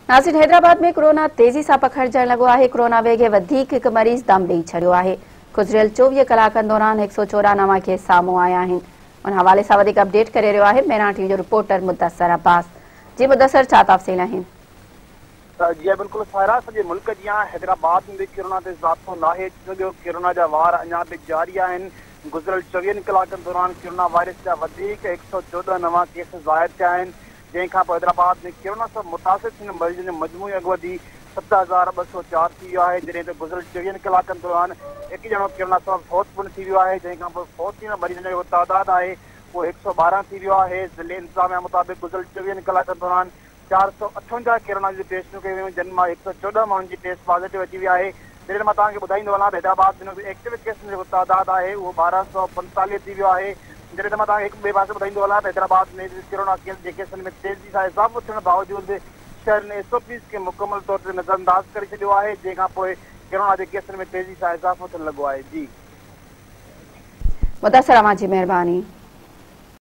नाज़रीन, हैदराबाद में कोरोना तेज़ी सां पखिड़जण लॻो आहे। कोरोना वेझे वधीक हिकु मरीज़ दम ॾेई छॾियो आहे। गुज़िरियल 24 कलाकनि दौरान 114 नवां केस साम्हूं आया आहिनि। उन हवाले सां वधीक अपडेट करे रहियो आहे मेरठ टीवी जो रिपोर्टर मदثر अब्बास। जी मदثر, छा तफ़सील आहिनि? जी बिल्कुलु साहिरा, सॼे मुल्क जी हैदराबाद में भी कोरोना ते ज़ाब्तो नाहे, छो कोरोना जा वार अञा बि जारी आहिनि। गुज़िरियल 24 कलाकनि दौरान कोरोना वायरस जा वधीक 114 नवां केस ज़ाहिर थिया आहिनि, जंहिंखां पोइ हैदराबाद में कोरोना सां मुतासिर थियल मरीज़नि जो मजमूई अॻुवधी 7,204 थी वियो आहे, जॾहिं त गुज़िरियल 24 कलाकनि दौरान हिकु ॼणो कोरोना सां फौत पिणु थी वियो आहे, जंहिंखां पोइ फौत थियल मरीज़नि जो तादाद आहे उहो 112 थी वियो आहे। ज़िले इंतिज़ामिया मुताबिक़ गुज़िरियल 24 कलाकनि दौरान 458 कोरोना जी टेस्टियूं कयूं वियूं, जिन मां 114 माण्हुनि जी टेस्ट पॉज़िटिव अची वई आहे। जॾहिं मां तव्हांखे ॿुधाईंदो वञा, हैदराबाद में एक्टिव केसनि जो तादाद आहे उहो 1245 थी वियो आहे। जॾहिं त मां तव्हांखे हिकु ॿिए पासे ॿुधाईंदो वञा, हैदराबाद में कोरोना जे केसनि में तेज़ी सां इज़ाफ़ो थियण बावजूदि शहर ने SOPs खे मुकमल तौर ते नज़रअंदाज करे छॾियो आहे, जंहिंखां पोइ कोरोना जे केसनि में तेज़ी सां इज़ाफ़ो थियण लॻो आहे। जी मदثر, अव्हां जी महिरबानी।